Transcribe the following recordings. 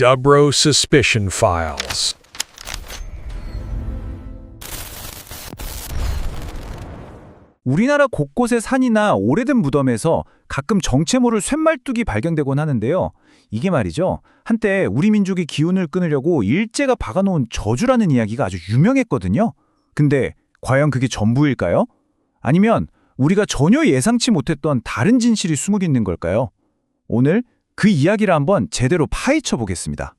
Dubro Suspicion Files. 우리나라 곳곳의 산이나 오래된 무덤에서 가끔 정체 모를 쇳말뚝이 발견되곤 하는데요. 이게 말이죠. 한때 우리 민족의 기운을 끊으려고 일제가 박아놓은 저주라는 이야기가 아주 유명했거든요. 근데 과연 그게 전부일까요? 아니면 우리가 전혀 예상치 못했던 다른 진실이 숨어 있는 걸까요? 오늘 그 이야기를 한번 제대로 파헤쳐 보겠습니다.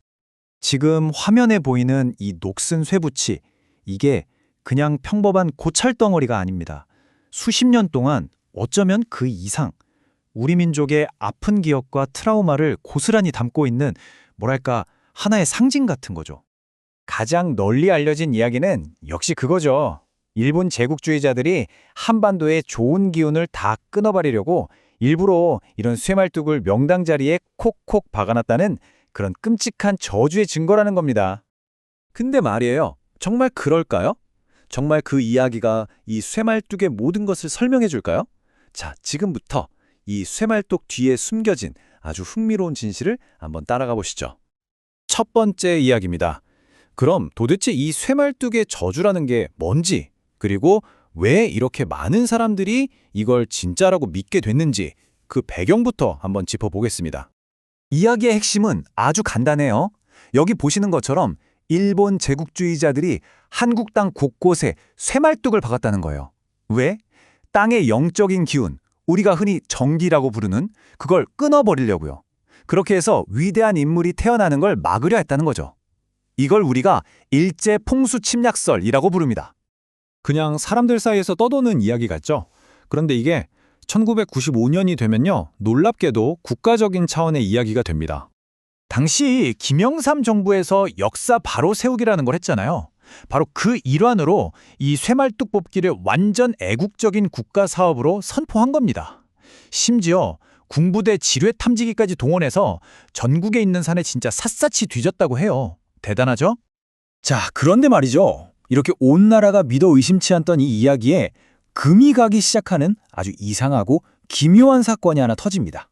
지금 화면에 보이는 이 녹슨 쇠붙이, 이게 그냥 평범한 고철덩어리가 아닙니다. 수십 년 동안 어쩌면 그 이상 우리 민족의 아픈 기억과 트라우마를 고스란히 담고 있는 뭐랄까 하나의 상징 같은 거죠. 가장 널리 알려진 이야기는 역시 그거죠. 일본 제국주의자들이 한반도의 좋은 기운을 다 끊어버리려고 일부러 이런 쇠말뚝을 명당 자리에 콕콕 박아놨다는 그런 끔찍한 저주의 증거라는 겁니다. 근데 말이에요. 정말 그럴까요? 정말 그 이야기가 이 쇠말뚝의 모든 것을 설명해 줄까요? 자, 지금부터 이 쇠말뚝 뒤에 숨겨진 아주 흥미로운 진실을 한번 따라가 보시죠. 첫 번째 이야기입니다. 그럼 도대체 이 쇠말뚝의 저주라는 게 뭔지, 그리고 왜 이렇게 많은 사람들이 이걸 진짜라고 믿게 됐는지 그 배경부터 한번 짚어보겠습니다. 이야기의 핵심은 아주 간단해요. 여기 보시는 것처럼 일본 제국주의자들이 한국 땅 곳곳에 쇠말뚝을 박았다는 거예요. 왜? 땅의 영적인 기운, 우리가 흔히 정기라고 부르는 그걸 끊어버리려고요. 그렇게 해서 위대한 인물이 태어나는 걸 막으려 했다는 거죠. 이걸 우리가 일제 풍수 침략설이라고 부릅니다. 그냥 사람들 사이에서 떠도는 이야기 같죠? 그런데 이게 1995년이 되면요, 놀랍게도 국가적인 차원의 이야기가 됩니다. 당시 김영삼 정부에서 역사 바로 세우기라는 걸 했잖아요. 바로 그 일환으로 이 쇠말뚝 뽑기를 완전 애국적인 국가 사업으로 선포한 겁니다. 심지어 군부대 지뢰 탐지기까지 동원해서 전국에 있는 산에 진짜 샅샅이 뒤졌다고 해요. 대단하죠? 자, 그런데 말이죠. 이렇게 온 나라가 믿어 의심치 않던 이 이야기에 금이 가기 시작하는 아주 이상하고 기묘한 사건이 하나 터집니다.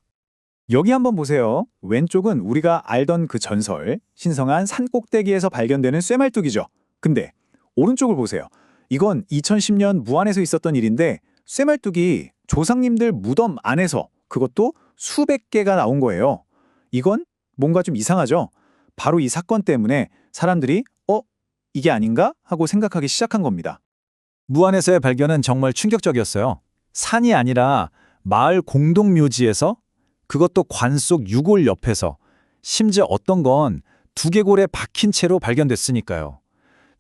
여기 한번 보세요. 왼쪽은 우리가 알던 그 전설, 신성한 산 꼭대기에서 발견되는 쇠말뚝이죠. 근데 오른쪽을 보세요. 이건 2010년 무안에서 있었던 일인데 쇠말뚝이 조상님들 무덤 안에서, 그것도 수백 개가 나온 거예요. 이건 뭔가 좀 이상하죠? 바로 이 사건 때문에 사람들이 이게 아닌가? 하고 생각하기 시작한 겁니다. 무안에서의 발견은 정말 충격적이었어요. 산이 아니라 마을 공동묘지에서, 그것도 관 속 유골 옆에서, 심지어 어떤 건 두개골에 박힌 채로 발견됐으니까요.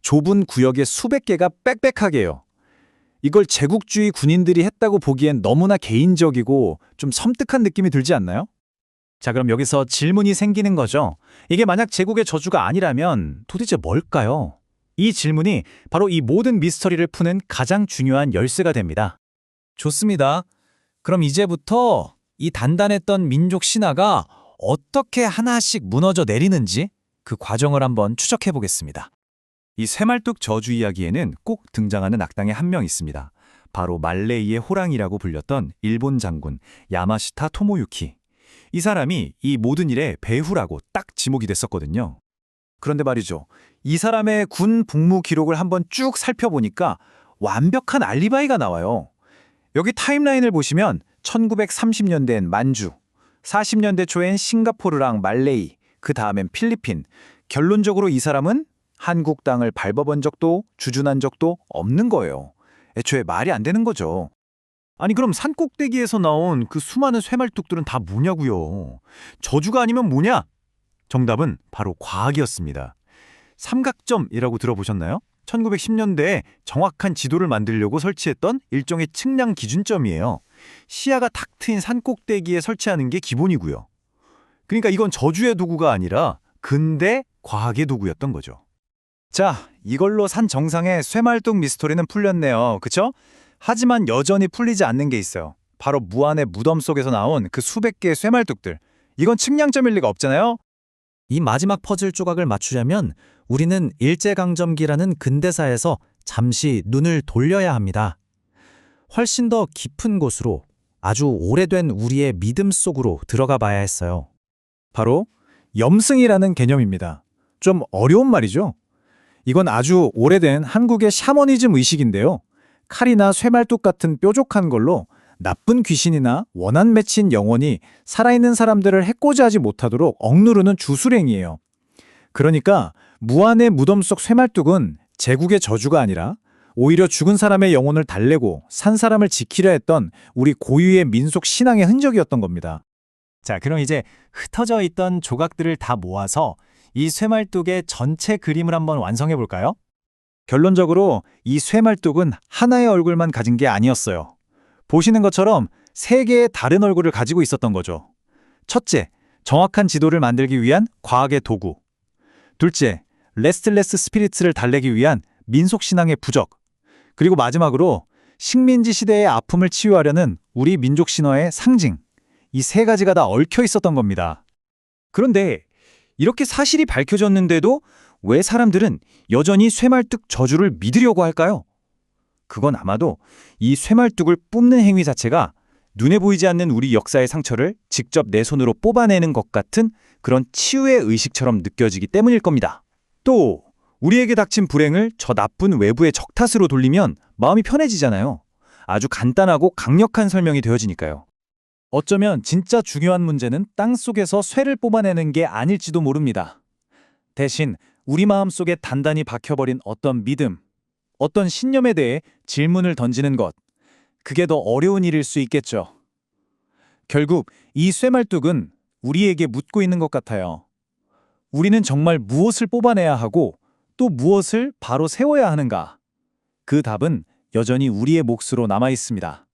좁은 구역에 수백 개가 빽빽하게요. 이걸 제국주의 군인들이 했다고 보기엔 너무나 개인적이고 좀 섬뜩한 느낌이 들지 않나요? 자, 그럼 여기서 질문이 생기는 거죠. 이게 만약 제국의 저주가 아니라면 도대체 뭘까요? 이 질문이 바로 이 모든 미스터리를 푸는 가장 중요한 열쇠가 됩니다. 좋습니다. 그럼 이제부터 이 단단했던 민족 신화가 어떻게 하나씩 무너져 내리는지 그 과정을 한번 추적해 보겠습니다. 이 쇠말뚝 저주 이야기에는 꼭 등장하는 악당의 한 명 있습니다. 바로 말레이의 호랑이라고 불렸던 일본 장군 야마시타 토모유키. 이 사람이 이 모든 일의 배후라고 딱 지목이 됐었거든요. 그런데 말이죠. 이 사람의 군 복무 기록을 한번 쭉 살펴보니까 완벽한 알리바이가 나와요. 여기 타임라인을 보시면 1930년대엔 만주, 40년대 초엔 싱가포르랑 말레이, 그 다음엔 필리핀. 결론적으로 이 사람은 한국 땅을 밟아본 적도 주둔한 적도 없는 거예요. 애초에 말이 안 되는 거죠. 아니 그럼 산꼭대기에서 나온 그 수많은 쇠말뚝들은 다 뭐냐고요? 저주가 아니면 뭐냐? 정답은 바로 과학이었습니다. 삼각점이라고 들어보셨나요? 1910년대에 정확한 지도를 만들려고 설치했던 일종의 측량 기준점이에요. 시야가 탁 트인 산꼭대기에 설치하는 게 기본이고요. 그러니까 이건 저주의 도구가 아니라 근대 과학의 도구였던 거죠. 자, 이걸로 산 정상의 쇠말뚝 미스터리는 풀렸네요. 그쵸? 하지만 여전히 풀리지 않는 게 있어요. 바로 무안의 무덤 속에서 나온 그 수백 개의 쇠말뚝들. 이건 측량점일 리가 없잖아요? 이 마지막 퍼즐 조각을 맞추려면 우리는 일제강점기라는 근대사에서 잠시 눈을 돌려야 합니다. 훨씬 더 깊은 곳으로, 아주 오래된 우리의 믿음 속으로 들어가 봐야 했어요. 바로 염승이라는 개념입니다. 좀 어려운 말이죠. 이건 아주 오래된 한국의 샤머니즘 의식인데요. 칼이나 쇠말뚝 같은 뾰족한 걸로 나쁜 귀신이나 원한 맺힌 영혼이 살아있는 사람들을 해코지하지 못하도록 억누르는 주술행위예요. 그러니까 무안의 무덤 속 쇠말뚝은 제국의 저주가 아니라 오히려 죽은 사람의 영혼을 달래고 산 사람을 지키려 했던 우리 고유의 민속 신앙의 흔적이었던 겁니다. 자, 그럼 이제 흩어져 있던 조각들을 다 모아서 이 쇠말뚝의 전체 그림을 한번 완성해 볼까요? 결론적으로 이 쇠말뚝은 하나의 얼굴만 가진 게 아니었어요. 보시는 것처럼 세 개의 다른 얼굴을 가지고 있었던 거죠. 첫째, 정확한 지도를 만들기 위한 과학의 도구. 둘째, 레스틀레스 스피리트를 달래기 위한 민속신앙의 부적. 그리고 마지막으로 식민지 시대의 아픔을 치유하려는 우리 민족 신화의 상징. 이 세 가지가 다 얽혀 있었던 겁니다. 그런데 이렇게 사실이 밝혀졌는데도 왜 사람들은 여전히 쇠말뚝 저주를 믿으려고 할까요? 그건 아마도 이 쇠말뚝을 뿜는 행위 자체가 눈에 보이지 않는 우리 역사의 상처를 직접 내 손으로 뽑아내는 것 같은 그런 치유의 의식처럼 느껴지기 때문일 겁니다. 또 우리에게 닥친 불행을 저 나쁜 외부의 적 탓으로 돌리면 마음이 편해지잖아요. 아주 간단하고 강력한 설명이 되어지니까요. 어쩌면 진짜 중요한 문제는 땅속에서 쇠를 뽑아내는 게 아닐지도 모릅니다. 대신 우리 마음속에 단단히 박혀버린 어떤 믿음, 어떤 신념에 대해 질문을 던지는 것, 그게 더 어려운 일일 수 있겠죠. 결국 이 쇠말뚝은 우리에게 묻고 있는 것 같아요. 우리는 정말 무엇을 뽑아내야 하고 또 무엇을 바로 세워야 하는가? 그 답은 여전히 우리의 몫으로 남아 있습니다.